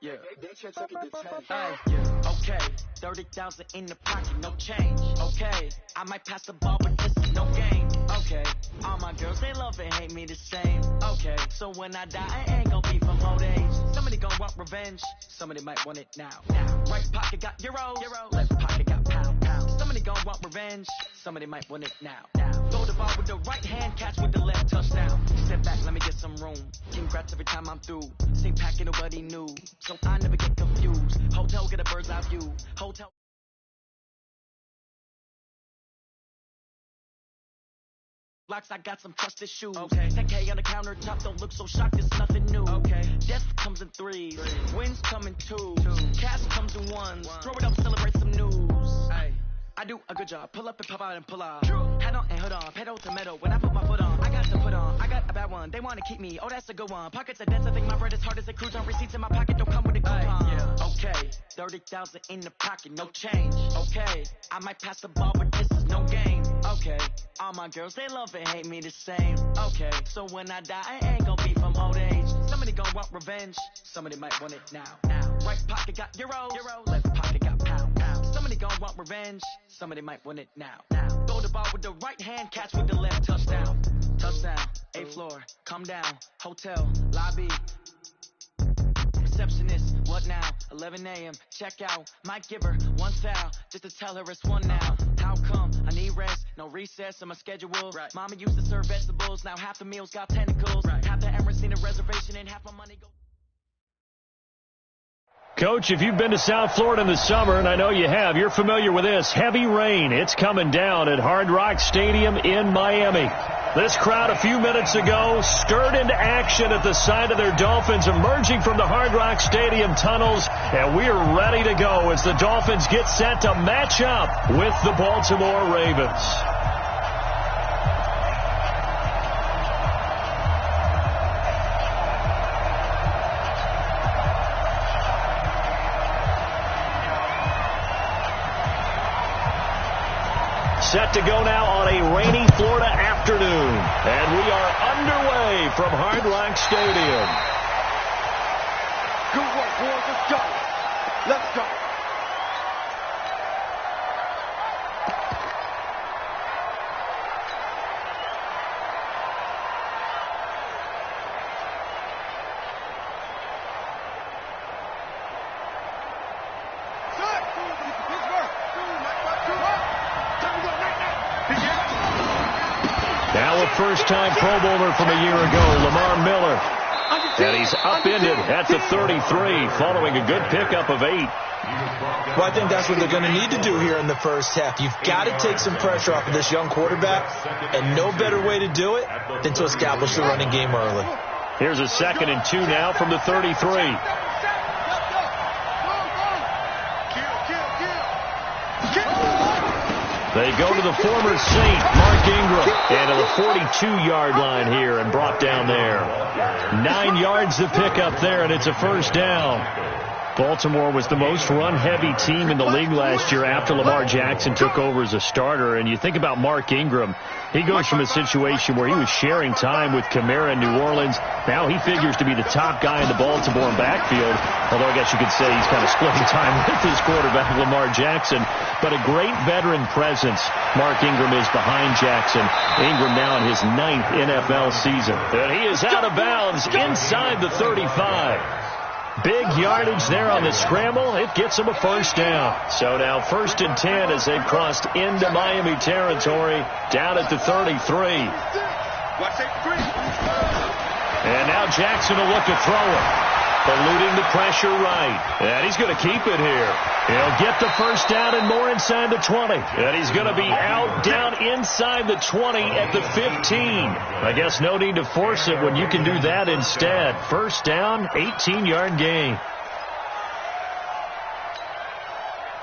Yeah, okay, 30,000 in the pocket, no change. Okay, I might pass the ball, but this is no game. Okay, all my girls, they love and hate me the same. Okay, so when I die, I ain't gon' be from old age. Somebody gon' want revenge, somebody might want it now. Right pocket got euros, left pocket got pound. Somebody gon' want revenge, somebody might want it now. Throw the ball with the right hand, catch with the left, touchdown. Step back, let me get some room. Congrats every time I'm through. Same packet, nobody knew, so I never get confused. Hotel, get a bird's eye view. Hotel. Locks, I got some trusted shoes. Okay. 10K on the countertop, don't look so shocked, it's nothing new. Okay. Death comes in threes, wins come in twos, cash comes in ones. Throw it up, celebrate some news. Ay. I do a good job, pull up and pop out and pull out. Head on and hood on, pedal to metal. When I put my foot on, I got to put on. I got a bad one, they want to keep me, oh that's a good one. Pockets are dense, I think my bread is hard as a cruise on. Receipts in my pocket, don't come with a coupon. Yeah. Okay, 30,000 in the pocket, no change. Okay, I might pass the ball, but this is no game. Okay, all my girls, they love and hate me the same. Okay, so when I die, I ain't gon' be from old age. Somebody gon' want revenge, somebody might want it now. Right pocket got euros, left pocket got pound. Somebody gon' want revenge, somebody might want it now. Throw the ball with the right hand, catch with the left, touchdown. Touchdown, 8th floor, come down, hotel, lobby. Receptionist, what now? 11 a.m., check out. Might give her one foul, just to tell her it's one now. How come? I need rest, no recess in my schedule. Right. Mama used to serve vegetables, now half the meals got tentacles. Right. Half the Emirates need a reservation and half my money go. Coach, if you've been to South Florida in the summer, and I know you have, you're familiar with this. Heavy rain. It's coming down at Hard Rock Stadium in Miami. This crowd a few minutes ago stirred into action at the side of their Dolphins emerging from the Hard Rock Stadium tunnels, and we're ready to go as the Dolphins get set to match up with the Baltimore Ravens. Set to go now on a rainy Florida afternoon. And we are underway from Hard Rock Stadium. Good work, boys. Let's go. Let's go. First-time Pro Bowler from a year ago, Lamar Miller. And he's upended at the 33 following a good pickup of 8. Well, I think that's what they're going to need to do here in the first half. You've got to take some pressure off of this young quarterback, and no better way to do it than to establish the running game early. Here's a 2nd and 2 now from the 33. They go to the former Saint, Mark Ingram, and to the 42-yard line here and brought down there. 9 yards to pick up there, and it's a first down. Baltimore was the most run-heavy team in the league last year after Lamar Jackson took over as a starter. And you think about Mark Ingram, he goes from a situation where he was sharing time with Kamara in New Orleans. Now he figures to be the top guy in the Baltimore backfield, although I guess you could say he's kind of splitting time with his quarterback, Lamar Jackson. But a great veteran presence. Mark Ingram is behind Jackson. Ingram now in his 9th NFL season. And he is out of bounds inside the 35. Big yardage there on the scramble. It gets him a first down. So now 1st and 10 as they've crossed into Miami territory down at the 33. And now Jackson will look to throw it. Eluding the pressure right. And he's going to keep it here. He'll get the first down and more inside the 20. And he's going to be out down inside the 20 at the 15. I guess no need to force it when you can do that instead. First down, 18-yard gain.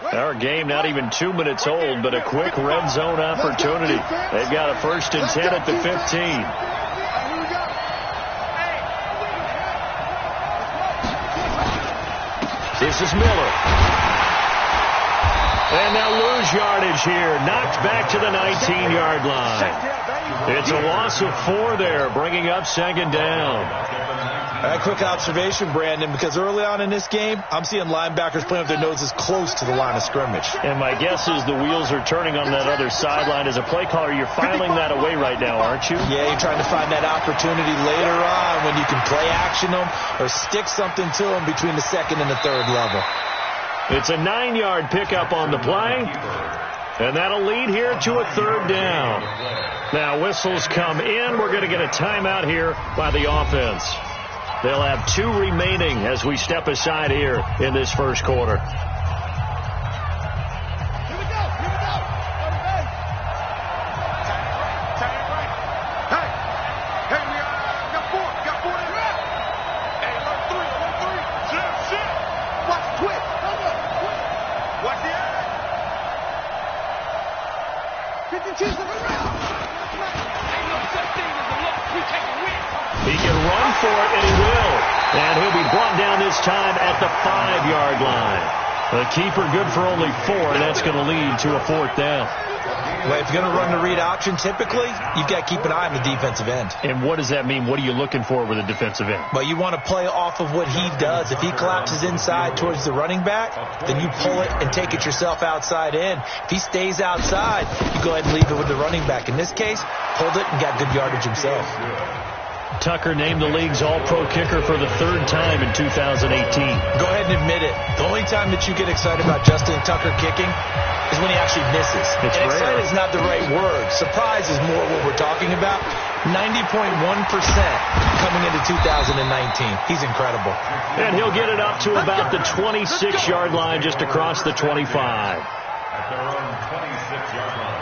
Our game not even 2 minutes old, but a quick red zone opportunity. They've got a 1st and 10 at the 15. This is Miller. And they'll lose yardage here. Knocked back to the 19-yard line. It's a loss of 4 there, bringing up 2nd down. a quick observation, Brandon, because early on in this game, I'm seeing linebackers playing with their noses close to the line of scrimmage. And my guess is the wheels are turning on that other sideline. As a play caller, you're filing that away right now, aren't you? Yeah, you're trying to find that opportunity later on when you can play action them or stick something to them between the second and the third level. It's a 9-yard pickup on the play, and that'll lead here to a third down. Now, whistles come in. We're going to get a timeout here by the offense. They'll have 2 remaining as we step aside here in this first quarter. He can run for it, and he will. And he'll be brought down this time at the 5-yard line. The keeper good for only 4, and that's going to lead to a 4th down. Well, if you're going to run the read option, typically, you've got to keep an eye on the defensive end. And what does that mean? What are you looking for with a defensive end? Well, you want to play off of what he does. If he collapses inside towards the running back, then you pull it and take it yourself outside in. If he stays outside, you go ahead and leave it with the running back. In this case, pulled it and got good yardage himself. Tucker named the league's all-pro kicker for the 3rd time in 2018. Go ahead and admit it. The only time that you get excited about Justin Tucker kicking is when he actually misses. It's and rare. excited is not the right word. Surprise is more what we're talking about. 90.1% coming into 2019. He's incredible. And he'll get it up to about the 26-yard line, just across the 25. At their own 26-yard line.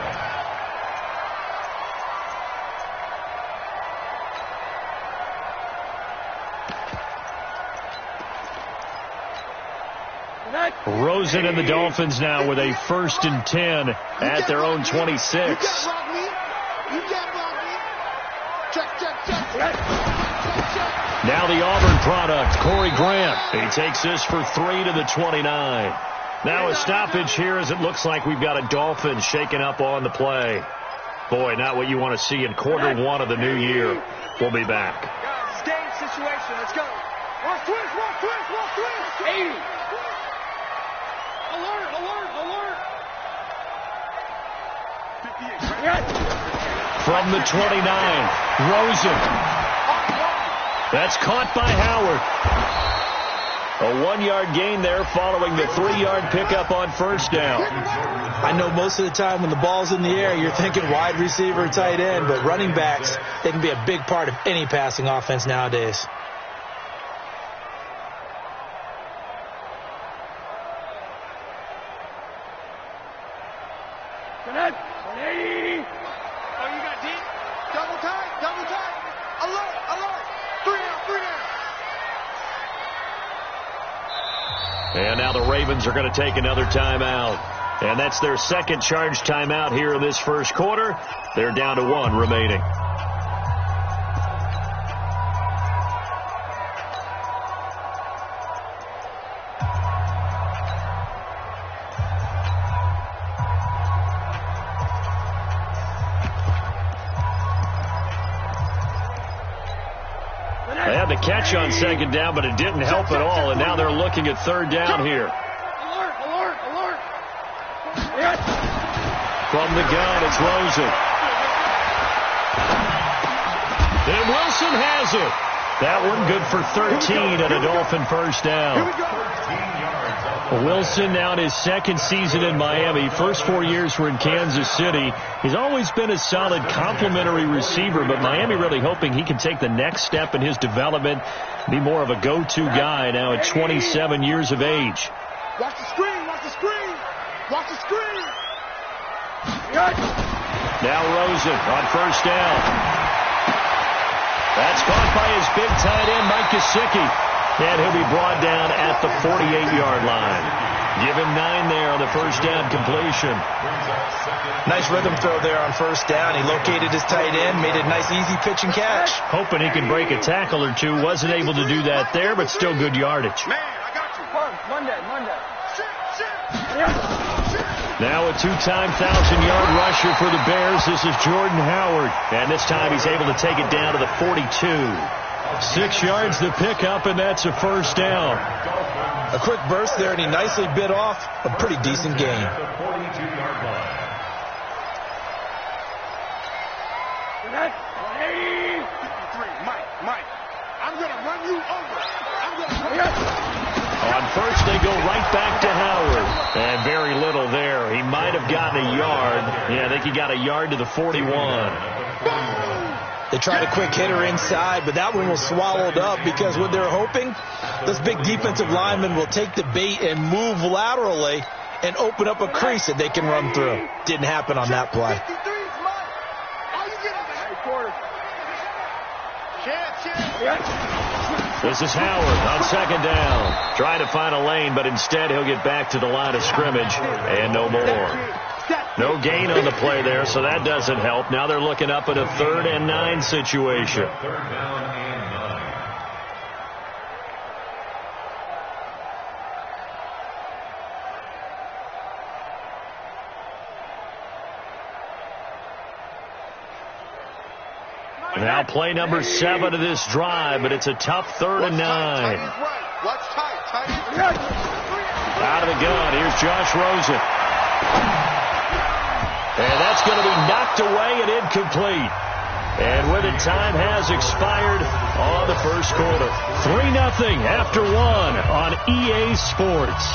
Rosen and the Dolphins now with a 1st and 10 at their own 26. Now the Auburn product, Corey Grant. He takes this for 3 to the 29. Now a stoppage here as it looks like we've got a Dolphins shaking up on the play. Boy, not what you want to see in quarter 1 of the new year. We'll be back. Game situation. Let's go. Watch twist. 80. Alert. From the 29, Rosen. That's caught by Howard. A 1-yard gain there following the 3-yard pickup on 1st down. I know most of the time when the ball's in the air, you're thinking wide receiver, tight end, but running backs, they can be a big part of any passing offense nowadays. And now the Ravens are going to take another timeout. And that's their 2nd charge timeout here in this first quarter. They're down to 1 remaining. They had the catch on 2nd down, but it didn't help at all. And now they're looking at 3rd down here. Alert. From the gun, it's Rosen. And Wilson has it. That one good for 13 and a Dolphin 1st down. Wilson now in his 2nd season in Miami. First 4 years were in Kansas City. He's always been a solid complementary receiver, but Miami really hoping he can take the next step in his development, be more of a go-to guy now at 27 years of age. Watch the screen. Now Rosen on 1st down. That's caught by his big tight end, Mike Gesicki. And he'll be brought down at the 48-yard line. Give him 9 there on the 1st down completion. Nice rhythm throw there on 1st down. He located his tight end, made a nice easy pitch and catch. Hoping he could break a tackle or two. Wasn't able to do that there, but still good yardage. Man, I got you. Monday. Now a 2-time 1,000-yard rusher for the Bears. This is Jordan Howard. And this time he's able to take it down to the 42. 6 yards to pick up, and that's a first down. A quick burst there, and he nicely bit off a pretty decent gain. Mike, I'm going to run you over. On first, they go right back to Howard. And very little there. He might have gotten a yard. Yeah, I think he got a yard to the 41. They tried a quick hitter inside, but that one was swallowed up because what they're hoping, this big defensive lineman will take the bait and move laterally and open up a crease that they can run through. Didn't happen on that play. This is Howard on second down. Trying to find a lane, but instead he'll get back to the line of scrimmage and no more. No gain on the play there, so that doesn't help. Now they're looking up at a 3rd and 9 situation. Third down and 9. Now play number 7 of this drive, but it's a tough 3rd and 9. Out of the gun, here's Josh Rosen. And that's going to be knocked away and incomplete. And with it, time has expired on the first quarter. 3-0 after 1 on EA Sports.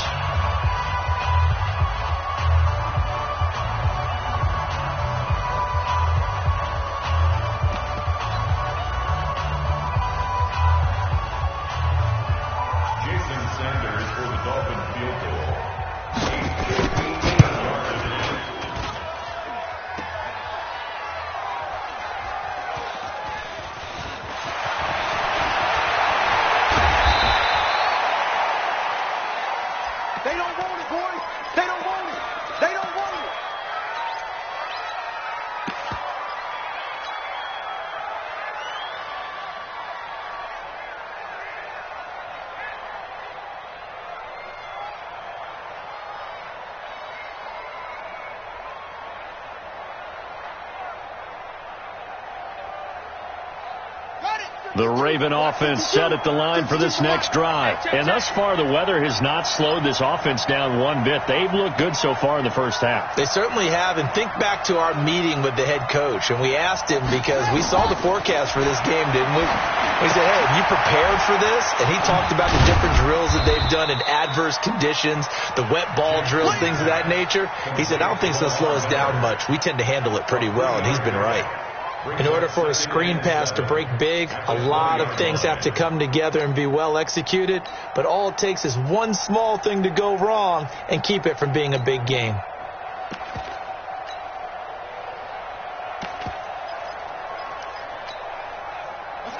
The Raven offense set at the line for this next drive. And thus far, the weather has not slowed this offense down one bit. They've looked good so far in the first half. They certainly have. And think back to our meeting with the head coach. And we asked him because we saw the forecast for this game, didn't we? We said, hey, have you prepared for this? And he talked about the different drills that they've done in adverse conditions, the wet ball drills, things of that nature. He said, I don't think it's going to slow us down much. We tend to handle it pretty well, and he's been right. In order for a screen pass to break big, a lot of things have to come together and be well executed, but all it takes is one small thing to go wrong and keep it from being a big game.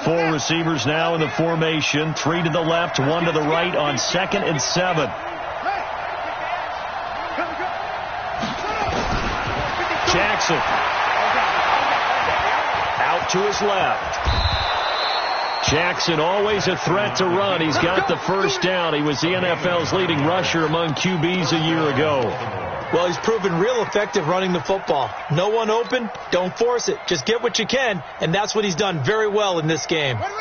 Four receivers now in the formation, 3 to the left, 1 to the right on 2nd and 7. Jackson. Out to his left. Jackson always a threat to run. He's got the first down. He was the NFL's leading rusher among QBs a year ago. Well, he's proven real effective running the football. No one open, don't force it. Just get what you can, and that's what he's done very well in this game. And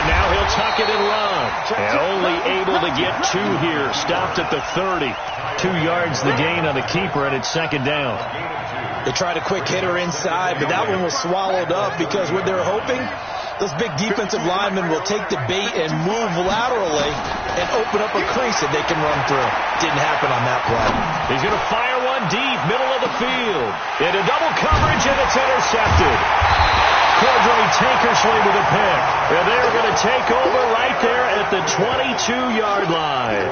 now he'll tuck it and run. And only able to get 2 here. Stopped at the 30. 2 yards the gain on the keeper, and it's 2nd down. They tried a quick hitter inside, but that one was swallowed up because what they're hoping, those big defensive linemen will take the bait and move laterally and open up a crease that they can run through. Didn't happen on that play. He's going to fire one deep, middle of the field. Into double coverage, and it's intercepted. Cordray Tankersley with a pick. And they're going to take over right there at the 22-yard line.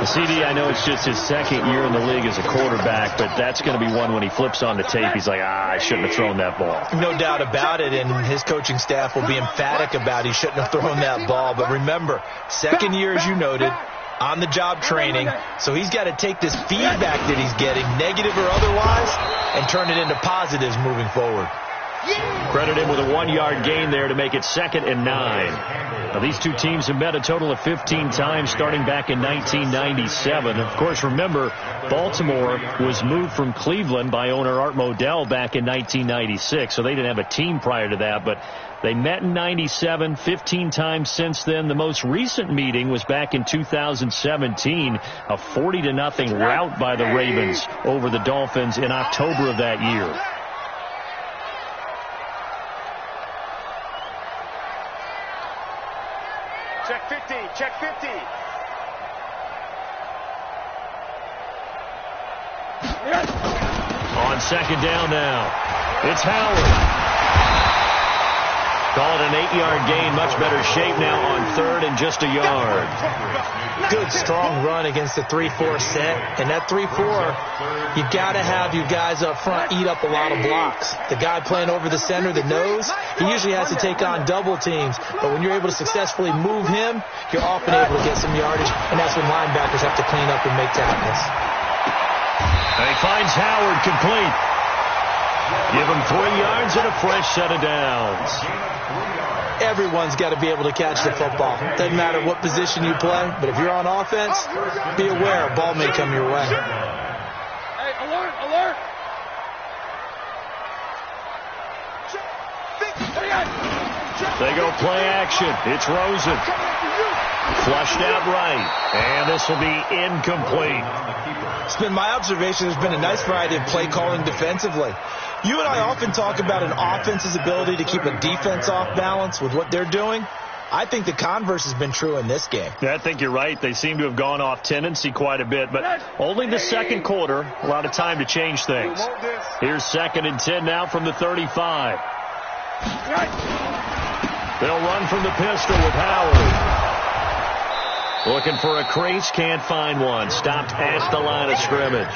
The CD, I know it's just his 2nd year in the league as a quarterback, but that's going to be one when he flips on the tape, he's like, I shouldn't have thrown that ball. No doubt about it, and his coaching staff will be emphatic about he shouldn't have thrown that ball. But remember, 2nd year, as you noted, on-the-job training, so he's got to take this feedback that he's getting, negative or otherwise, and turn it into positives moving forward. Credit him with a 1-yard gain there to make it 2nd and 9. Now, these two teams have met a total of 15 times starting back in 1997. Of course, remember, Baltimore was moved from Cleveland by owner Art Modell back in 1996, so they didn't have a team prior to that, but they met in 97, 15 times since then. The most recent meeting was back in 2017, a 40-0 rout by the Ravens over the Dolphins in October of that year. Check 50, check 50. On 2nd down now, it's Howard. Call it an 8-yard gain. Much better shape now on 3rd and just a yard. Good, strong run against the 3-4 set. And that 3-4, you got to have you guys up front eat up a lot of blocks. The guy playing over the center, the nose, he usually has to take on double teams. But when you're able to successfully move him, you're often able to get some yardage. And that's when linebackers have to clean up and make tackles. And he finds Howard complete. Give him 3 yards and a fresh set of downs. Everyone's got to be able to catch the football. Doesn't matter what position you play, but if you're on offense, be aware a ball may come your way. Hey, alert, alert. They go play action. It's Rosen. Flushed out right. And this will be incomplete. It's been my observation there's been a nice variety of play calling defensively. You and I often talk about an offense's ability to keep a defense off balance with what they're doing. I think the converse has been true in this game. Yeah, I think you're right. They seem to have gone off tendency quite a bit, but only the second quarter, a lot of time to change things. Here's 2nd and 10 now from the 35. They'll run from the pistol with Howard. Looking for a crease, can't find one. Stopped at the line of scrimmage.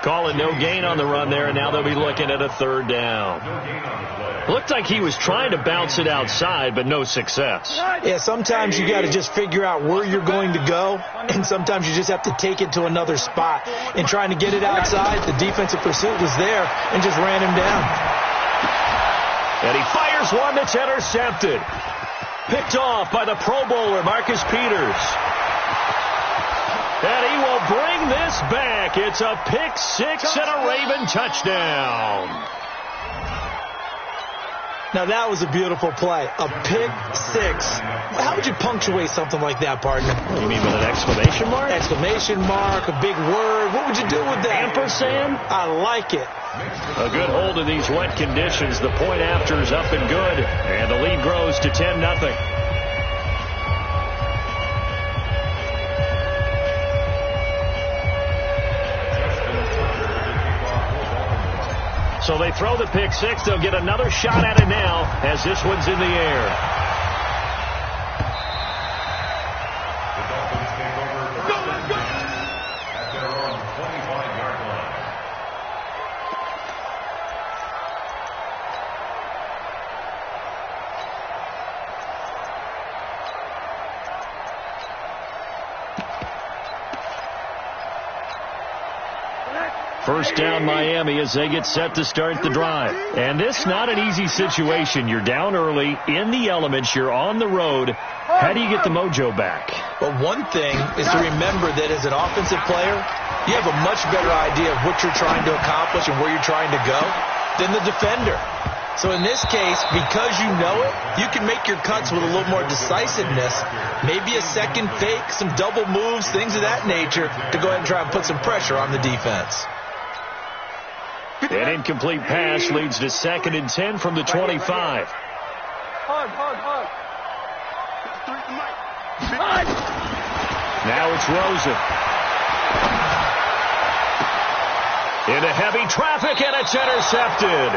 Calling no gain on the run there, and now they'll be looking at a 3rd down. Looked like he was trying to bounce it outside, but no success. Yeah, sometimes you got to just figure out where you're going to go, and sometimes you just have to take it to another spot. In trying to get it outside, the defensive pursuit was there and just ran him down. And he fires one that's intercepted. Picked off by the Pro Bowler, Marcus Peters. And he will bring this back. It's a pick 6 and a Raven touchdown. Now that was a beautiful play. A pick 6. How would you punctuate something like that, partner? You mean with an exclamation mark? Exclamation mark, a big word. What would you do with that? Ampersand? I like it. A good hold of these wet conditions. The point after is up and good. And the lead grows to 10-0. So they throw the pick 6. They'll get another shot at it now as this one's in the air. The Dolphins take over at their own 25-yard line. First down Miami as they get set to start the drive. And this not an easy situation. You're down early, in the elements, you're on the road. How do you get the mojo back? Well, one thing is to remember that as an offensive player, you have a much better idea of what you're trying to accomplish and where you're trying to go than the defender. So in this case, because you know it, you can make your cuts with a little more decisiveness, maybe a second fake, some double moves, things of that nature, to go ahead and try and put some pressure on the defense. An incomplete pass leads to 2nd and 10 from the 25. Hug. Now it's Rosen. Into heavy traffic, and it's intercepted.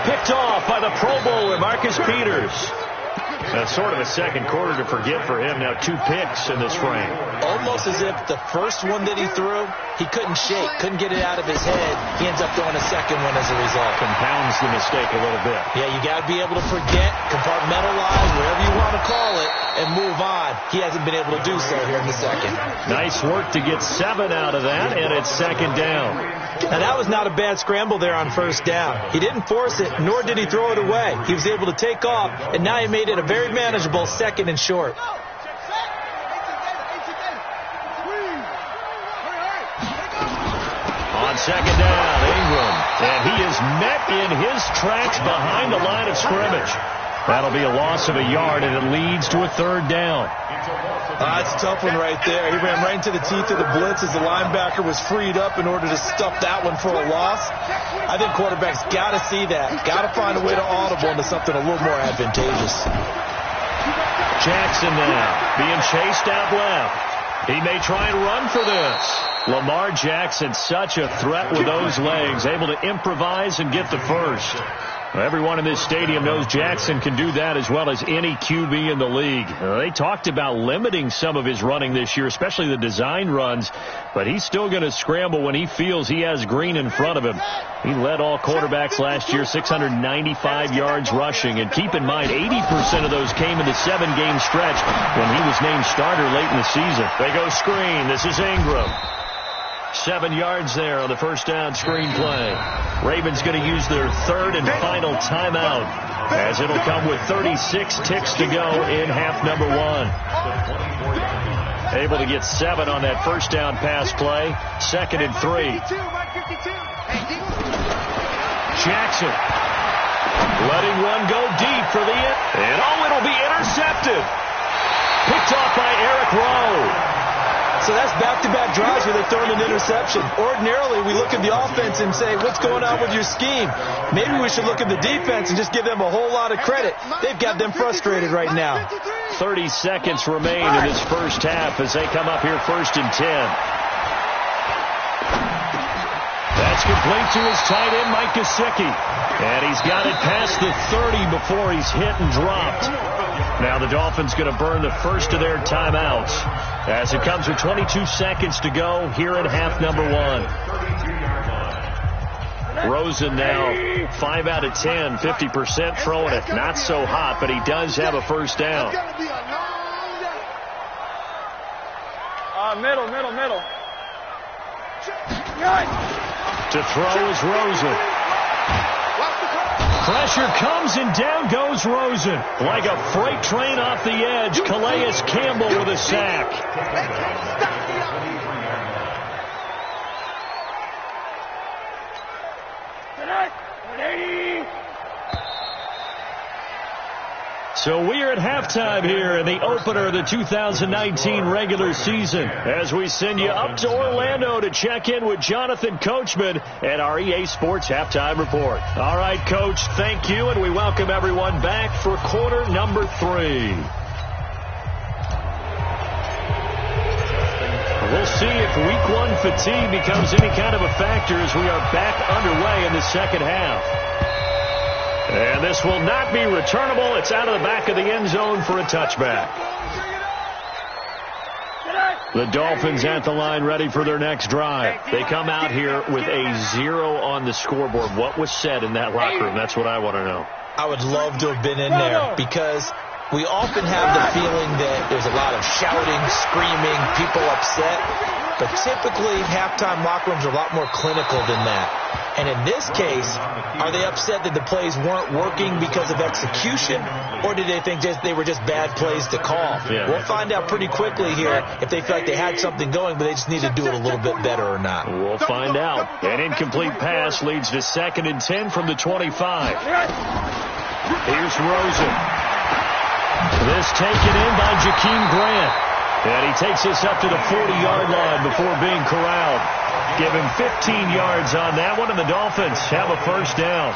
Picked off by the Pro Bowler, Marcus Peters. That's sort of a second quarter to forget for him. Now 2 picks in this frame. Almost as if the first one that he threw, he couldn't shake, couldn't get it out of his head. He ends up throwing a second one as a result. Compounds the mistake a little bit. Yeah, you got to be able to forget, compartmentalize, whatever you want to call it, and move on. He hasn't been able to do so here in the second. Nice work to get 7 out of that, and it's 2nd down. Now, that was not a bad scramble there on first down. He didn't force it, nor did he throw it away. He was able to take off, and now he made it a very manageable 2nd and short. On 2nd down, Ingram. And he is met in his tracks behind the line of scrimmage. That'll be a loss of a yard, and it leads to a 3rd down. That's a tough one right there. He ran right into the teeth of the blitz as the linebacker was freed up in order to stuff that one for a loss. I think quarterbacks got to see that. Got to find a way to audible into something a little more advantageous. Jackson now being chased out left. He may try and run for this. Lamar Jackson, such a threat with those legs, able to improvise and get the first. Everyone in this stadium knows Jackson can do that as well as any QB in the league. They talked about limiting some of his running this year, especially the design runs, but he's still going to scramble when he feels he has green in front of him. He led all quarterbacks last year, 695 yards rushing, and keep in mind 80% of those came in the 7-game stretch when he was named starter late in the season. They go screen. This is Ingram. 7 yards there on the first down screen play. Ravens going to use their 3rd and final timeout, as it'll come with 36 ticks to go in half number 1. Able to get 7 on that first down pass play. 2nd and 3. Jackson letting one go deep for the end. And it'll be intercepted. Picked off by Eric Rowe. So that's back-to-back drives where they're throwing an interception. Ordinarily, we look at the offense and say, what's going on with your scheme? Maybe we should look at the defense and just give them a whole lot of credit. They've got them frustrated right now. 30 seconds remain in this first half as they come up here 1st and 10. That's complete to his tight end, Mike Gesicki. And he's got it past the 30 before he's hit and dropped. Now the Dolphins going to burn the first of their timeouts as it comes with 22 seconds to go here in half number 1. Rosen now 5 out of 10, 50% throwing it. Not so hot, but he does have a first down. Middle. To throw is Rosen. Pressure comes and down goes Rosen. Like a freight train off the edge, Calais Campbell with a sack. So we are at halftime here in the opener of the 2019 regular season as we send you up to Orlando to check in with Jonathan Coachman at our EA Sports Halftime Report. All right, Coach, thank you, and we welcome everyone back for quarter number 3. We'll see if week 1 fatigue becomes any kind of a factor as we are back underway in the second half. And this will not be returnable. It's out of the back of the end zone for a touchback. The Dolphins at the line ready for their next drive. They come out here with a 0 on the scoreboard. What was said in that locker room? That's what I want to know. I would love to have been in there because we often have the feeling that there's a lot of shouting, screaming, people upset. But typically, halftime locker rooms are a lot more clinical than that. And in this case, are they upset that the plays weren't working because of execution, or did they think they were just bad plays to call? Yeah. We'll find out pretty quickly here if they feel like they had something going, but they just need to do it a little bit better or not. We'll find out. An incomplete pass leads to 2nd and 10 from the 25. Here's Rosen. This taken in by Jakeem Grant. And he takes us up to the 40-yard line before being corralled. Give him 15 yards on that one, and the Dolphins have a first down.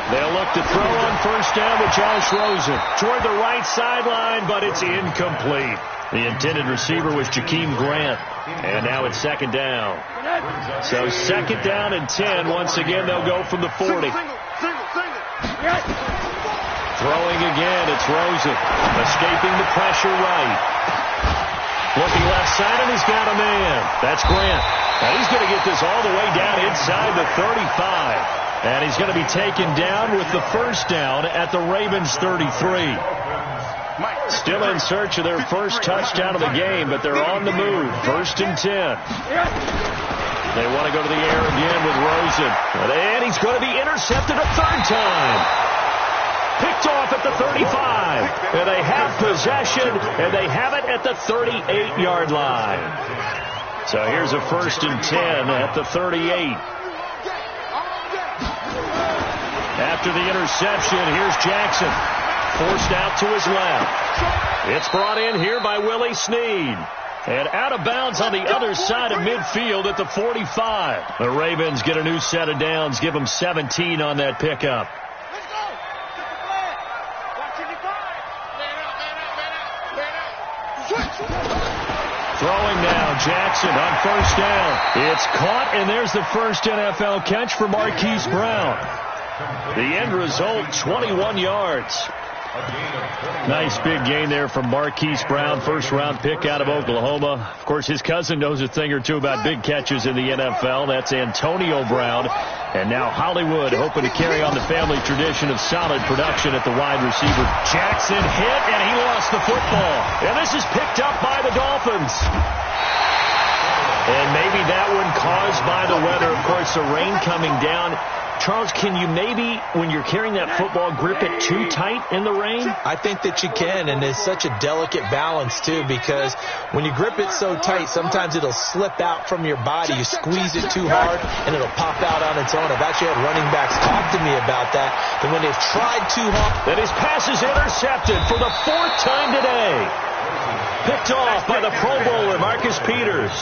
They'll look to throw on first down with Josh Rosen. Toward the right sideline, but it's incomplete. The intended receiver was Jakeem Grant. And now it's 2nd down. So 2nd down and 10. Once again, they'll go from the 40. Throwing again, it's Rosen. Escaping the pressure right. Looking left side, and he's got a man. That's Grant. And he's going to get this all the way down inside the 35. And he's going to be taken down with the first down at the Ravens 33. Still in search of their first touchdown of the game, but they're on the move. 1st and 10. They want to go to the air again with Rosen. And he's going to be intercepted a 3rd time. Picked off at the 35. And they have possession, and they have it at the 38-yard line. So here's a 1st and 10 at the 38. After the interception, here's Jackson. Forced out to his left. It's brought in here by Willie Snead. And out of bounds on the other side of midfield at the 45. The Ravens get a new set of downs, give them 17 on that pickup. Throwing now, Jackson on 1st down. It's caught, and there's the first NFL catch for Marquise Brown. The end result, 21 yards. Nice big gain there from Marquise Brown, 1st-round pick out of Oklahoma. Of course, his cousin knows a thing or two about big catches in the NFL. That's Antonio Brown. And now Hollywood hoping to carry on the family tradition of solid production at the wide receiver. Jackson hit, and he lost the football. And this is picked up by the Dolphins. And maybe that one caused by the weather. Of course, the rain coming down. Charles, can you maybe, when you're carrying that football, grip it too tight in the rain? I think that you can, and it's such a delicate balance, too, because when you grip it so tight, sometimes it'll slip out from your body. You squeeze it too hard, and it'll pop out on its own. I've actually had running backs talk to me about that when they've tried too hard. That his pass is intercepted for the 4th time today. Picked off by the Pro Bowler, Marcus Peters.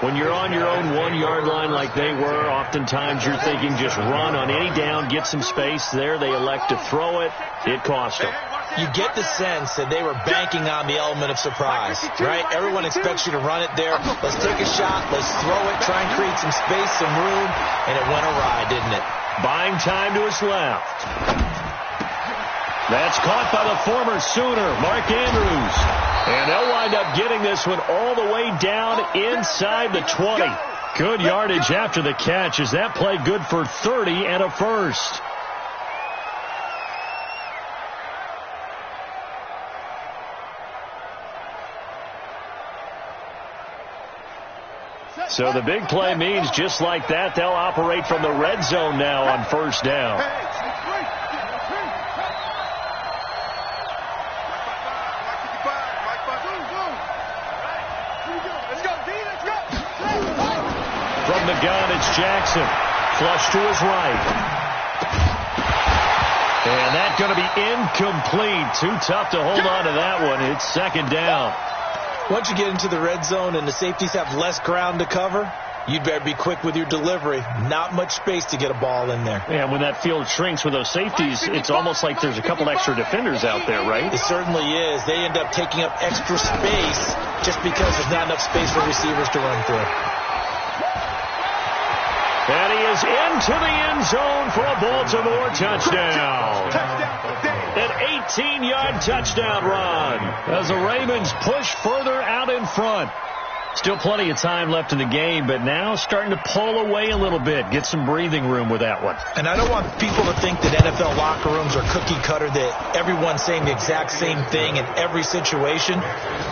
When you're on your own 1-yard line like they were, oftentimes you're thinking just run on any down, get some space. There they elect to throw it. It cost them. You get the sense that they were banking on the element of surprise, right? Everyone expects you to run it there. Let's take a shot. Let's throw it. Try and create some space, some room. And it went awry, didn't it? Buying time to his left. That's caught by the former Sooner, Mark Andrews. And they'll wind up getting this one all the way down inside the 20. Good yardage after the catch as that play good for 30 and a 1st. So the big play means just like that, they'll operate from the red zone now on 1st down. From the gun, it's Jackson. Flush to his right. And that's going to be incomplete. Too tough to hold on to that one. It's 2nd down. Once you get into the red zone and the safeties have less ground to cover, you'd better be quick with your delivery. Not much space to get a ball in there. And when that field shrinks with those safeties, it's almost like there's a couple extra defenders out there, right? It certainly is. They end up taking up extra space just because there's not enough space for receivers to run through. And he is into the end zone for a Baltimore touchdown. An 18-yard touchdown run as the Ravens push further out in front. Still plenty of time left in the game, but now starting to pull away a little bit. Get some breathing room with that one. And I don't want people to think that NFL locker rooms are cookie cutter, that everyone's saying the exact same thing in every situation.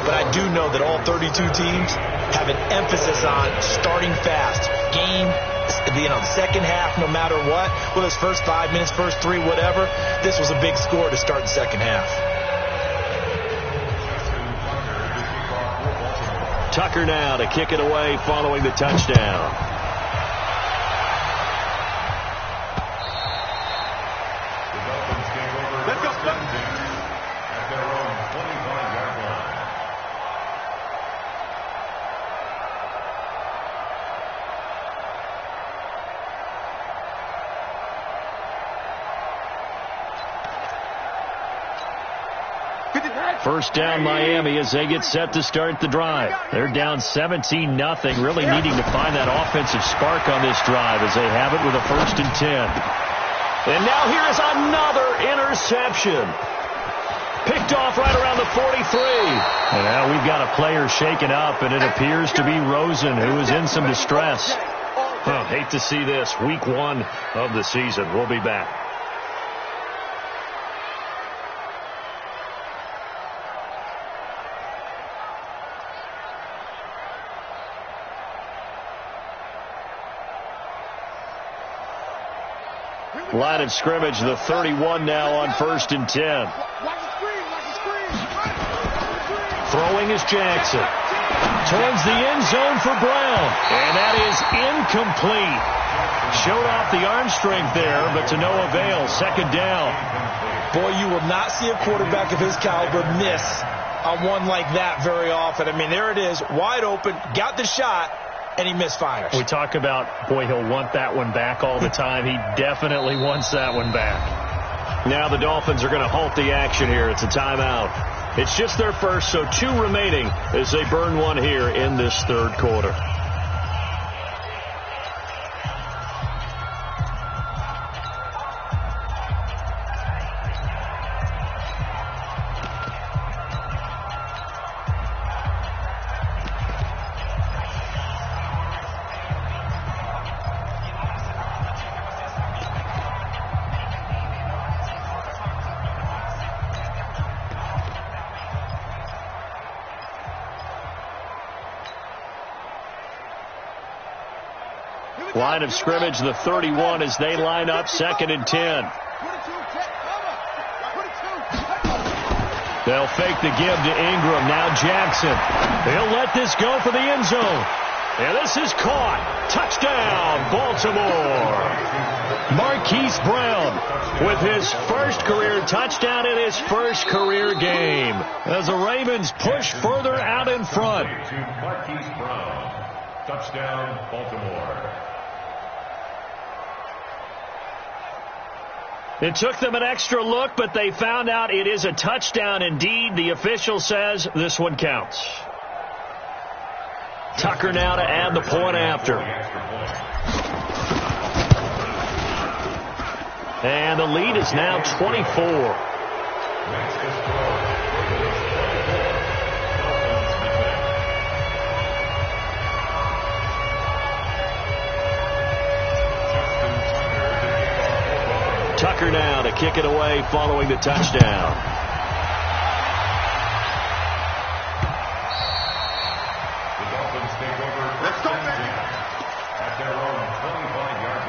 But I do know that all 32 teams have an emphasis on starting fast. Game, the second half, no matter what. Well, it's first 5 minutes, first 3, whatever. This was a big score to start the second half. Tucker now to kick it away following the touchdown. Let's go. At their own 25-yard line. First down Miami as they get set to start the drive. They're down 17-0, really needing to find that offensive spark on this drive as they have it with a 1st and 10. And now here is another interception. Picked off right around the 43. And now we've got a player shaken up, and it appears to be Rosen, who is in some distress. Hate to see this. Week 1 of the season. We'll be back. Line of scrimmage, the 31 now on 1st and 10. Throwing is Jackson. Towards the end zone for Brown. And that is incomplete. Showed off the arm strength there, but to no avail. 2nd down. Boy, you will not see a quarterback of his caliber miss on one like that very often. I mean, there it is, wide open, got the shot, and he misfires. We talk about, boy, he'll want that one back all the time. He definitely wants that one back. Now the Dolphins are going to halt the action here. It's a timeout. It's just their first, so 2 remaining as they burn one here in this 3rd quarter. Line of scrimmage, the 31 as they line up, 2nd and 10. They'll fake the give to Ingram. Now Jackson. They'll let this go for the end zone. And this is caught. Touchdown, Baltimore. Marquise Brown with his first career touchdown in his first career game as the Ravens push further out in front. Marquise Brown. Touchdown, Baltimore. It took them an extra look, but they found out it is a touchdown indeed. The official says this one counts. Tucker now to add the point after. And the lead is now 24. Tucker now to kick it away following the touchdown. The Dolphins take over at their own 25-yard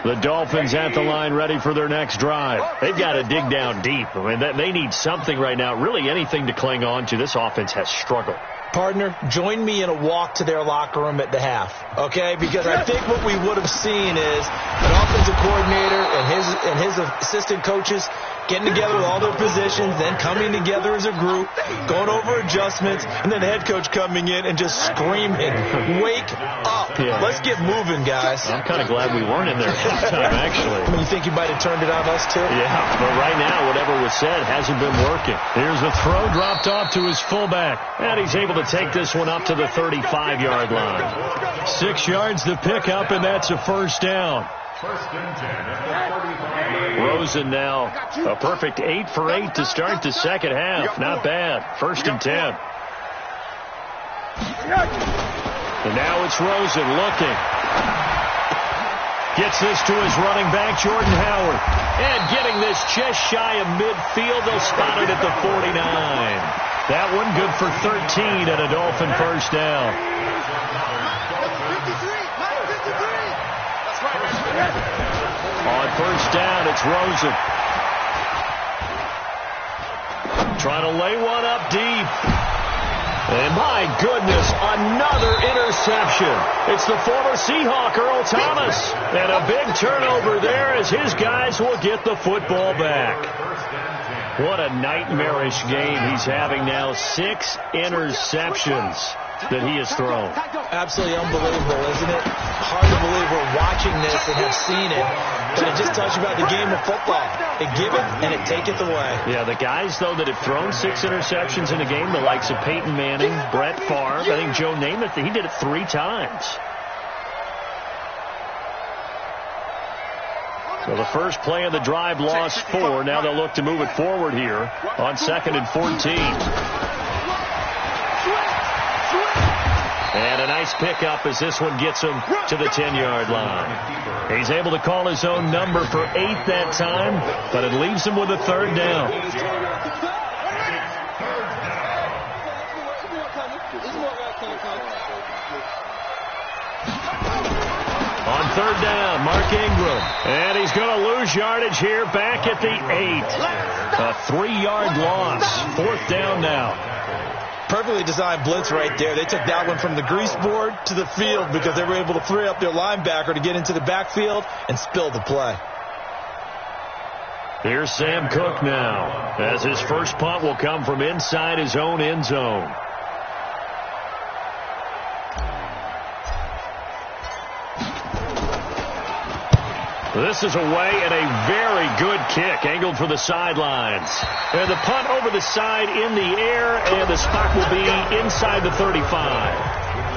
line. The Dolphins at the line ready for their next drive. They've got to dig down deep. I mean, they need something right now, really anything to cling on to. This offense has struggled. Partner, join me in a walk to their locker room at the half, okay? Because I think what we would have seen is an offensive coordinator and his assistant coaches getting together with all their positions, then coming together as a group, going over adjustments, and then the head coach coming in and just screaming, "Wake up. Yeah. Let's get moving, guys." I'm kind of glad we weren't in there this time, actually. I mean, you think you might have turned it on us, too? Yeah, but right now, whatever was said hasn't been working. Here's the throw dropped off to his fullback, and he's able to take this one up to the 35-yard line. 6 yards to pick up, and that's a 1st down. 1st and 10 at the 35. Rosen now a perfect 8 for 8 to start the 2nd half. Not bad. 1st and 10. And now it's Rosen looking. Gets this to his running back, Jordan Howard. And getting this just shy of midfield. They'll spot it at the 49. That one good for 13 and a Dolphin 1st down. On 1st down, it's Rosen. Trying to lay one up deep. And my goodness, another interception. It's the former Seahawk, Earl Thomas. And a big turnover there as his guys will get the football back. What a nightmarish game he's having now. 6 interceptions that he has thrown. Absolutely unbelievable, isn't it? Hard to believe we're watching this and have seen it, but it just tells you about the game of football. It give it and it taketh away. Yeah, the guys, though, that have thrown 6 interceptions in a game, the likes of Peyton Manning, Brett Favre, I think Joe Namath, he did it 3 times. Well, the first play of the drive lost 4. Now they'll look to move it forward here on 2nd and 14. And a nice pickup as this one gets him to the 10-yard line. He's able to call his own number for 8 that time, but it leaves him with a 3rd down. On third down, Mark Ingram. And he's going to lose yardage here back at the 8. A 3-yard loss. Fourth down now. Perfectly designed blitz right there. They took that one from the grease board to the field because they were able to free up their linebacker to get into the backfield and spill the play. Here's Sam Cook now, as his first punt will come from inside his own end zone. This is away and a very good kick, angled for the sidelines. And the punt over the side in the air, and the spot will be inside the 35.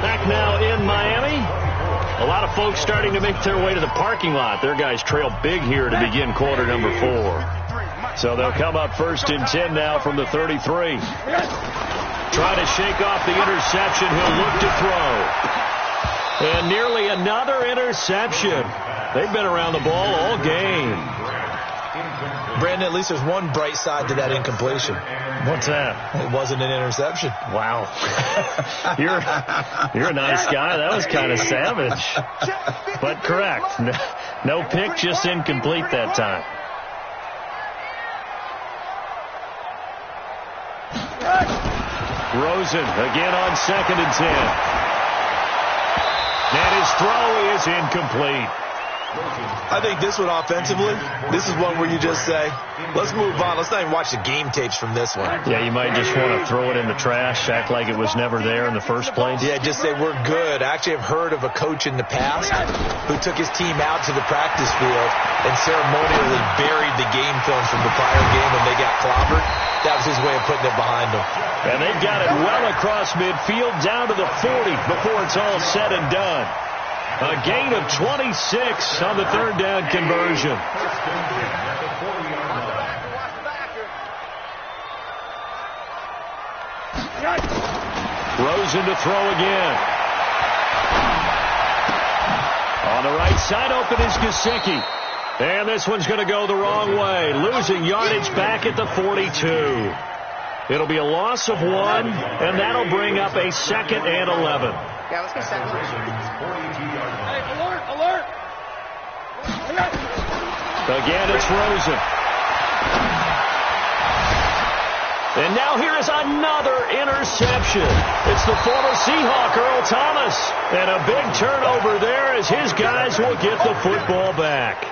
Back now in Miami. A lot of folks starting to make their way to the parking lot. Their guys trail big here to begin quarter number 4. So they'll come up first and 10 now from the 33. Trying to shake off the interception. He'll look to throw. And nearly another interception. They've been around the ball all game. Brandon, at least there's one bright side to that incompletion. What's that? It wasn't an interception. Wow. You're a nice guy. That was kind of savage. But correct. No pick, just incomplete that time. Rosen again on 2nd and 10. And his throw is incomplete. I think this one offensively, this is one where you just say, let's move on. Let's not even watch the game tapes from this one. Yeah, you might just want to throw it in the trash, act like it was never there in the first place. Yeah, just say we're good. I actually have heard of a coach in the past who took his team out to the practice field and ceremonially buried the game film from the prior game when they got clobbered. That was his way of putting it behind them. And they've got it well across midfield down to the 40 before it's all said and done. A gain of 26 on the third down conversion. Rosen to throw again. On the right side, open is Gesicki. And this one's going to go the wrong way. Losing yardage back at the 42. It'll be a loss of 1, and that'll bring up a 2nd and 11. Yeah, let's go 7. Hey, alert, alert! Again, it's Rosen. And now here is another interception. It's the former Seahawk, Earl Thomas. And a big turnover there as his guys will get the football back.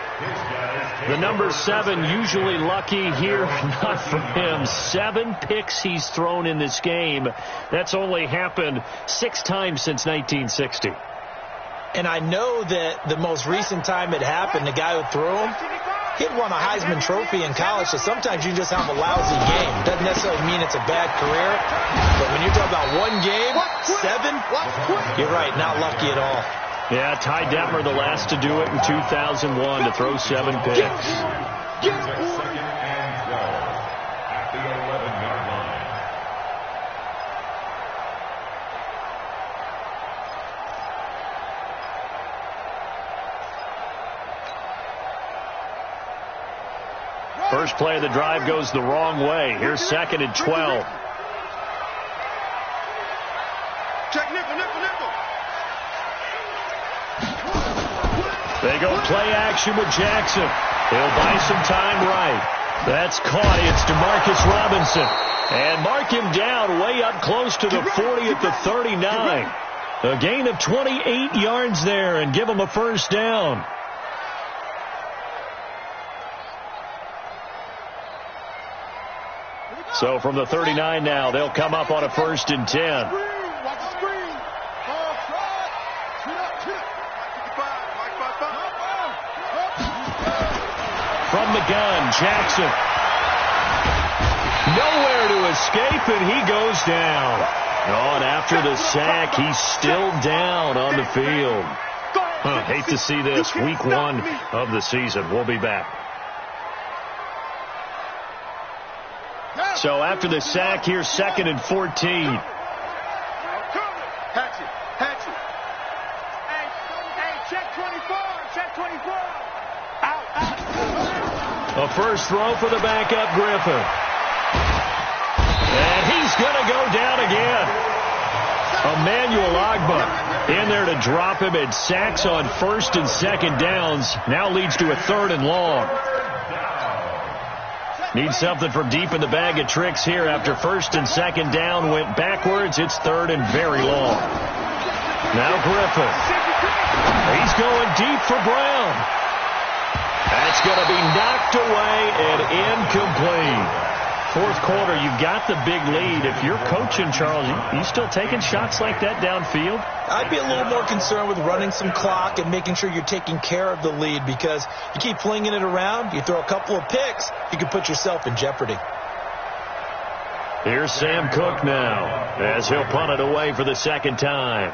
The number 7 usually lucky here, not for him. 7 picks he's thrown in this game. That's only happened 6 times since 1960. And I know that the most recent time it happened, the guy who threw him, he'd won a Heisman Trophy in college, so sometimes you just have a lousy game. Doesn't necessarily mean it's a bad career, but when you're talking about one game, 7, you're right, not lucky at all. Yeah, Ty Detmer, the last to do it in 2001, to throw 7 picks. Second and 12 at the 11-yard line. First play of the drive goes the wrong way. Here's 2nd and 12. Check nickel, nickel, nickel. They go play action with Jackson. He'll buy some time right. That's caught. It's DeMarcus Robinson. And mark him down way up close to the 40 at the 39. A gain of 28 yards there and give him a first down. So from the 39 now, they'll come up on a 1st and 10. From the gun, Jackson. Nowhere to escape, and he goes down. Oh, and after the sack, he's still down on the field. Hate to see this. Week 1 of the season. We'll be back. So after the sack, here's 2nd and 14. Hatchet, hatchet. Hey, check 24, check 24. Out. A first throw for the backup Griffin. And he's going to go down again. Emmanuel Agba in there to drop him, and sacks on first and second downs. Now leads to a third and long. Needs something from deep in the bag of tricks here after first and second down went backwards. It's third and very long. Now Griffin. He's going deep for Brown. That's going to be knocked away and incomplete. Fourth quarter, you've got the big lead. If you're coaching, Charles, you still taking shots like that downfield? I'd be a little more concerned with running some clock and making sure you're taking care of the lead, because you keep flinging it around, you throw a couple of picks, you can put yourself in jeopardy. Here's Sam Cook now as he'll punt it away for the second time.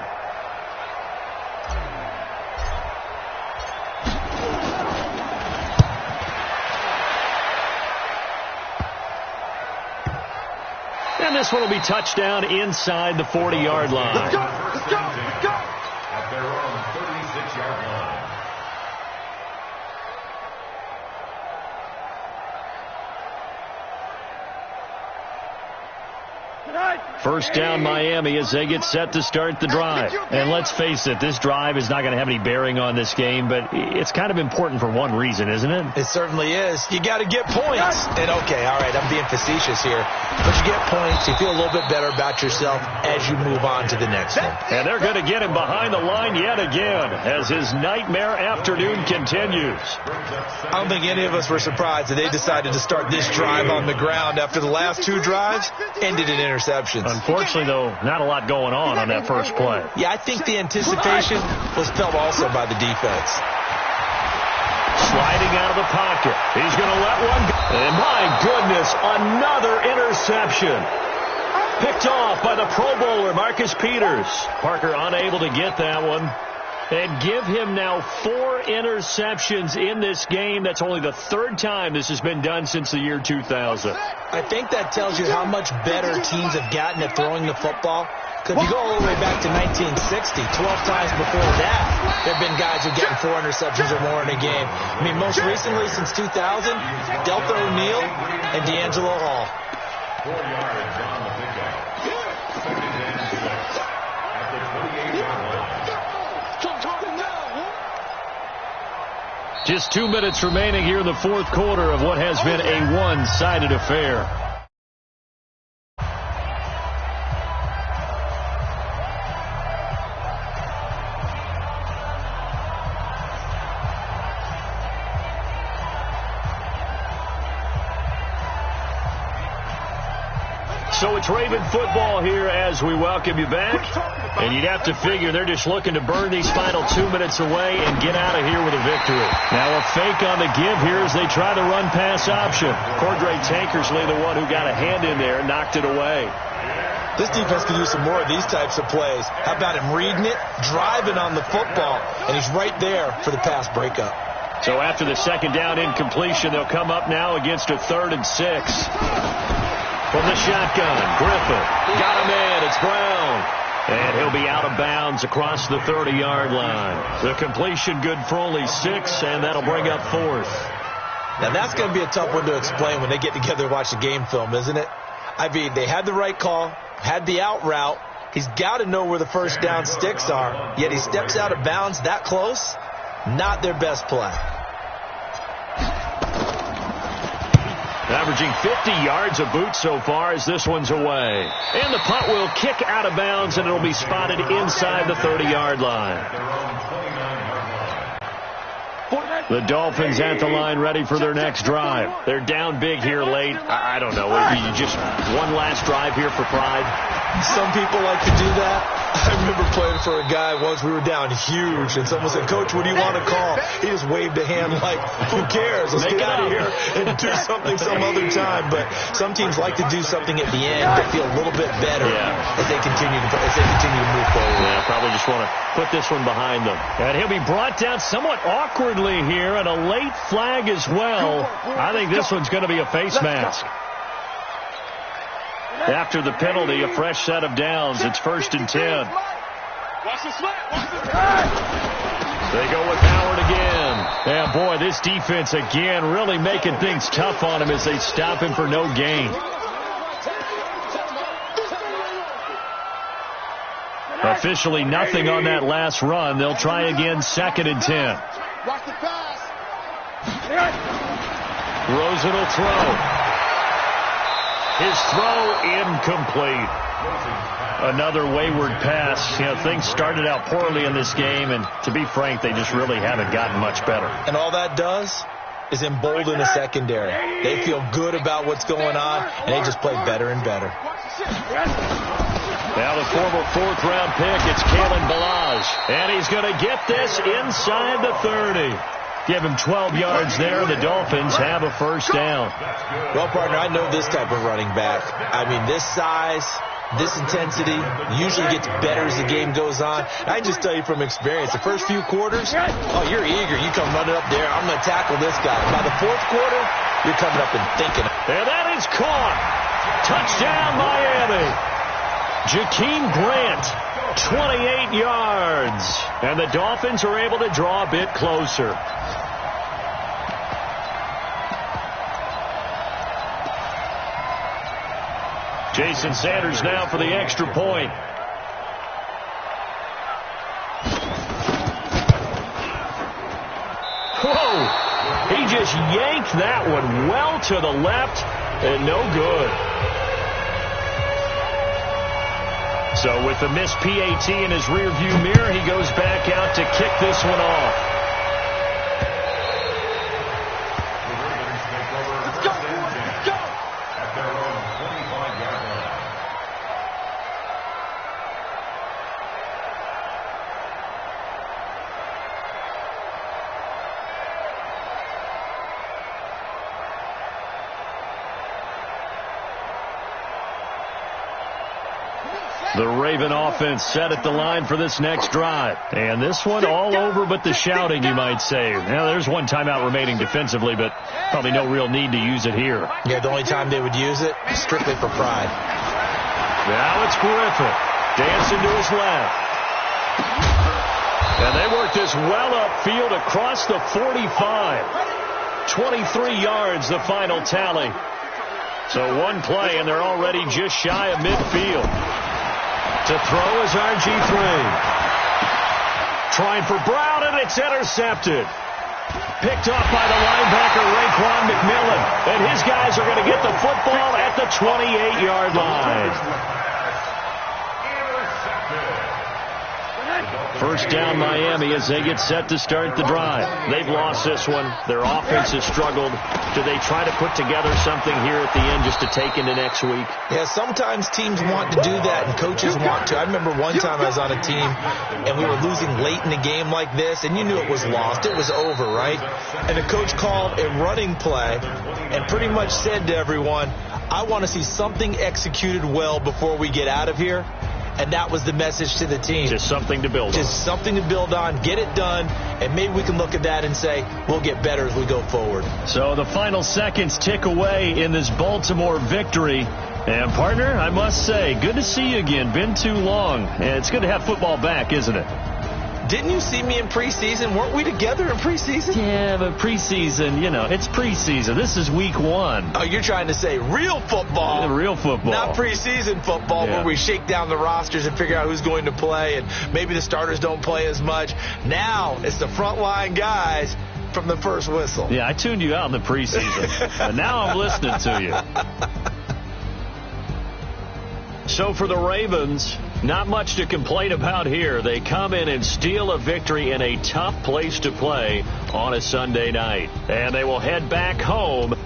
And this one will be touchdown inside the 40-yard line. Let's go! Let's go! Let's go! At their own 36-yard line. First down Miami as they get set to start the drive. And let's face it, this drive is not going to have any bearing on this game, but it's kind of important for one reason, isn't it? It certainly is. You got to get points. And okay, all right, I'm being facetious here. But you get points, you feel a little bit better about yourself as you move on to the next one. And they're going to get him behind the line yet again as his nightmare afternoon continues. I don't think any of us were surprised that they decided to start this drive on the ground after the last two drives ended in interceptions. Unfortunately, though, not a lot going on that first play. Yeah, I think the anticipation was felt also by the defense. Sliding out of the pocket. He's going to let one go. And my goodness, another interception. Picked off by the Pro Bowler, Marcus Peters. Parker unable to get that one. And give him now 4 interceptions in this game. That's only the third time this has been done since the year 2000. I think that tells you how much better teams have gotten at throwing the football. Because if you go all the way back to 1960, 12 times before that, there have been guys who are getting 4 interceptions or more in a game. I mean, most recently since 2000, Delta O'Neal and D'Angelo Hall. 4 yards on the pickup. Second and 6 at the 28-yard line. Just 2 minutes remaining here in the fourth quarter of what has been a one-sided affair. So it's Raven football here as we welcome you back. And you'd have to figure they're just looking to burn these final 2 minutes away and get out of here with a victory. Now a fake on the give here as they try the run-pass option. Cordray Tankersley, the one who got a hand in there, knocked it away. This defense could use some more of these types of plays. How about him reading it, driving on the football, and he's right there for the pass breakup. So after the second down incompletion, they'll come up now against a 3rd and 6. From the shotgun, Griffin got him in. It's Brown. And he'll be out of bounds across the 30-yard line. The completion good for only 6, and that'll bring up 4th. Now, that's going to be a tough one to explain when they get together and watch the game film, isn't it? I mean, they had the right call, had the out route. He's got to know where the first down sticks are, yet he steps out of bounds that close. Not their best play. Averaging 50 yards a boot so far as this one's away. And the punt will kick out of bounds, and it'll be spotted inside the 30-yard line. The Dolphins at the line ready for their next drive. They're down big here late. I don't know. You just one last drive here for pride? Some people like to do that. I remember playing for a guy once. We were down huge, and someone said, "Coach, what do you want to call?" He just waved a hand like, "Who cares? Let's get out of here and do something some other time." But some teams like to do something at the end to feel a little bit better as they continue to move forward. Yeah, probably just want to put this one behind them. And he'll be brought down somewhat awkwardly here, and a late flag as well. I think this one's going to be a face mask. After the penalty, a fresh set of downs. It's 1st and 10. They go with Howard again. Yeah, boy, this defense again really making things tough on him as they stop him for no gain. Officially nothing on that last run. They'll try again, 2nd and 10. Watch the pass. Rosen will throw. His throw incomplete. Another wayward pass. You know, things started out poorly in this game, and to be frank, they just really haven't gotten much better. And all that does is embolden the secondary. They feel good about what's going on, and they just play better and better. Now the former 4th-round pick, it's Kalen Balazs. And he's going to get this inside the 30. Give him 12 yards there, and the Dolphins have a first down. Well, partner, I know this type of running back. I mean, this size, this intensity usually gets better as the game goes on. I just tell you from experience, the first few quarters, oh, you're eager. You come running up there, I'm going to tackle this guy. By the 4th quarter, you're coming up and thinking. And that is caught. Touchdown, Miami. Jakeem Grant, 28 yards. And the Dolphins are able to draw a bit closer. Jason Sanders now for the extra point. Whoa! He just yanked that one well to the left and no good. So with the missed PAT in his rearview mirror, he goes back out to kick this one off. Let's go, let's go. At their own 25-yard line. The Raven offense set at the line for this next drive. And this one all over but the shouting, you might say. Now, there's one timeout remaining defensively, but probably no real need to use it here. Yeah, the only time they would use it is strictly for pride. Now it's Griffin. Dancing to his left. And they work this well upfield across the 45. 23 yards, the final tally. So one play, and they're already just shy of midfield. To throw is RG3. Trying for Brown, and it's intercepted. Picked off by the linebacker, Raekwon McMillan. And his guys are going to get the football at the 28-yard line. First down, Miami, as they get set to start the drive. They've lost this one. Their offense has struggled. Do they try to put together something here at the end just to take into next week? Yeah, sometimes teams want to do that, and coaches want to. I remember one time I was on a team, and we were losing late in the game like this, and you knew it was lost. It was over, right? And the coach called a running play and pretty much said to everyone, I want to see something executed well before we get out of here. And that was the message to the team. Just something to build on. Just something to build on, get it done, and maybe we can look at that and say, we'll get better as we go forward. So the final seconds tick away in this Baltimore victory. And, partner, I must say, good to see you again. Been too long. And it's good to have football back, isn't it? Didn't you see me in preseason? Weren't we together in preseason? Yeah, but preseason, you know, it's preseason. This is week 1. Oh, you're trying to say real football. Yeah, real football. Not preseason football where we shake down the rosters and figure out who's going to play, and maybe the starters don't play as much. Now it's the frontline guys from the first whistle. Yeah, I tuned you out in the preseason. But now I'm listening to you. So for the Ravens, not much to complain about here. They come in and steal a victory in a tough place to play on a Sunday night. And they will head back home.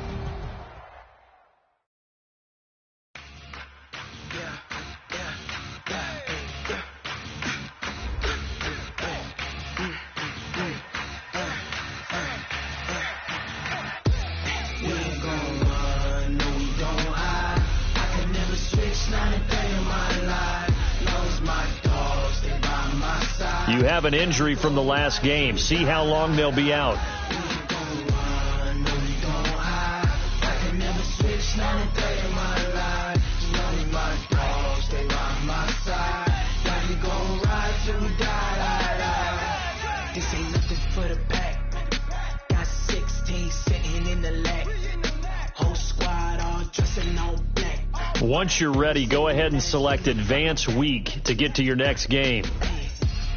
You have an injury from the last game. See how long they'll be out. This ain't nothing for the pack. Got 16 sitting in the lag. Whole squad all dressing all black. Once you're ready, go ahead and select Advance Week to get to your next game.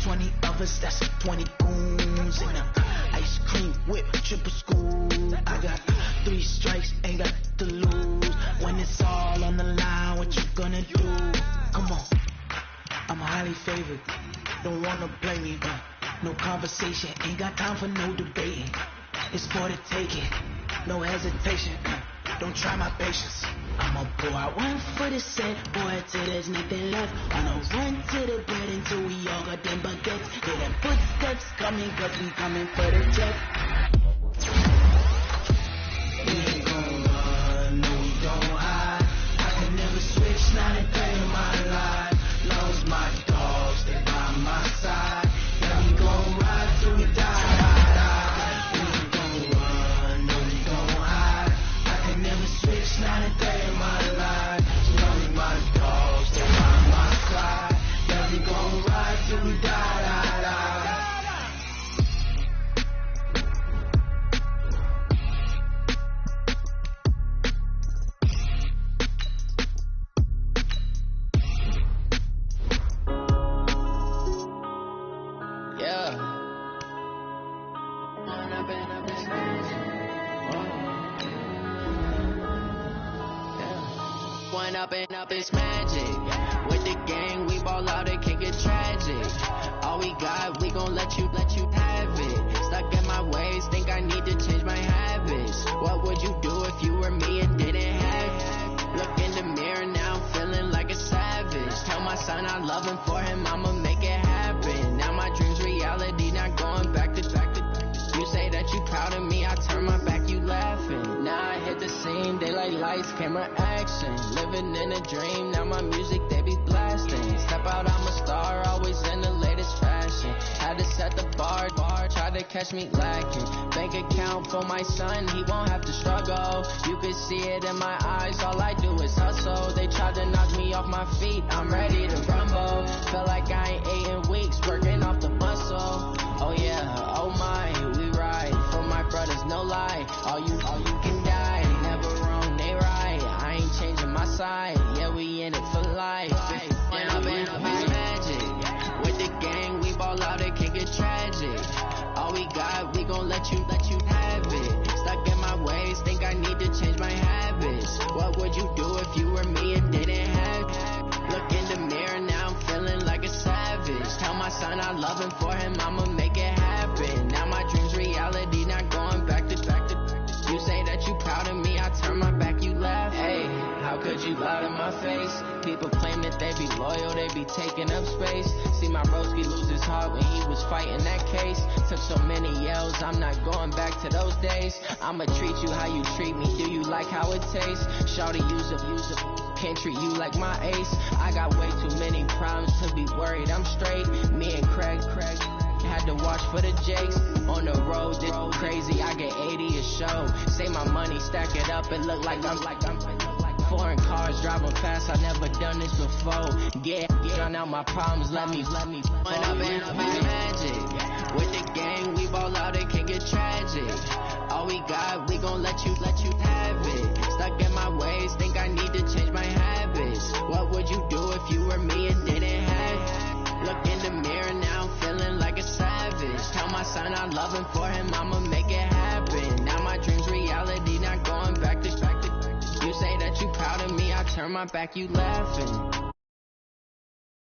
20 of us, that's 20 goons in a ice cream whip, triple school. I got 3 strikes, ain't got to lose. When it's all on the line, what you gonna do? Come on, I'm highly favored. Don't wanna blame me, no conversation, ain't got time for no debating. It's for the taking, no hesitation. Don't try my patience. I'ma pour out one for the set, boy, till there's nothing left. I'ma run to the bread until we all got them baguettes. Hear them footsteps coming, cause we coming for the check. We ain't gon' run, no we don't hide. I can never switch, not a day in my life. Lost my dogs, they by my side. Yeah, we gon' ride till we die. Switch, not a day in my life. Lonely my dogs, they by my side. Yeah, we gon' ride till we die. Up is magic. With the gang, we ball out, it can get tragic. All we got, we gon' let you have it. Stuck in my ways, think I need to change my habits. What would you do if you were me and didn't have it? Look in the mirror now, I'm feeling like a savage. Tell my son I love him, for him I'ma make it happen. Now my dream's reality, not going back to. You say that you proud of me, I turn my back, you laughing. Now I hit the scene, they like lights, camera, action. Living in a dream, now my music, they be blasting. Step out, I'm a star, always in the latest fashion. Had to set the bar, try to catch me lacking. Bank account for my son, he won't have to struggle. You can see it in my eyes, all I do is hustle. They tried to knock me off my feet, I'm ready to rumble. Feel like I ain't ate in weeks, working off the muscle. Oh yeah, oh my, we ride for my brothers, no lie. All you can die, never wrong, they right. I ain't changing my side, yeah, we in it for life. And I've been magic. With the gang, we ball out, it can get tragic. All we got, we gon' let you have it. Stuck in my ways, think I need to change my habits. What would you do if you were me and didn't have it? Look in the mirror, now I'm feeling like a savage. Tell my son I love him, for him I'ma make it happen. Now my dream's reality, not going back to. You say that you proud of me, I turn my back, you laugh. Hey, how could you lie to my face? People claim that they be loyal, they be taking up space. See my broski lose his heart when he was fighting that case. Took so many yells, I'm not going back to those days. I'ma treat you how you treat me, do you like how it tastes? Shawty, use up, can't treat you like my ace. I got way too many problems to be worried, I'm straight. Me and Craig had to watch for the Jakes. On the road, it's crazy, I get 80 a show. Say my money, stack it up, it look like I'm foreign cars driving fast, I never done this before. Get out my problems, let me When I've been magic. With the gang, we ball out, it can get tragic. All we got, we gon' let you have it. Stuck in my ways, think I need to change my habits. What would you do if you were me and didn't have it? Look in the mirror, now I'm feeling like a savage. Tell my son I love him, for him I'ma make it happen. Now my dream's reality, not going back to. You say that you proud of me, I turn my back, you laughing.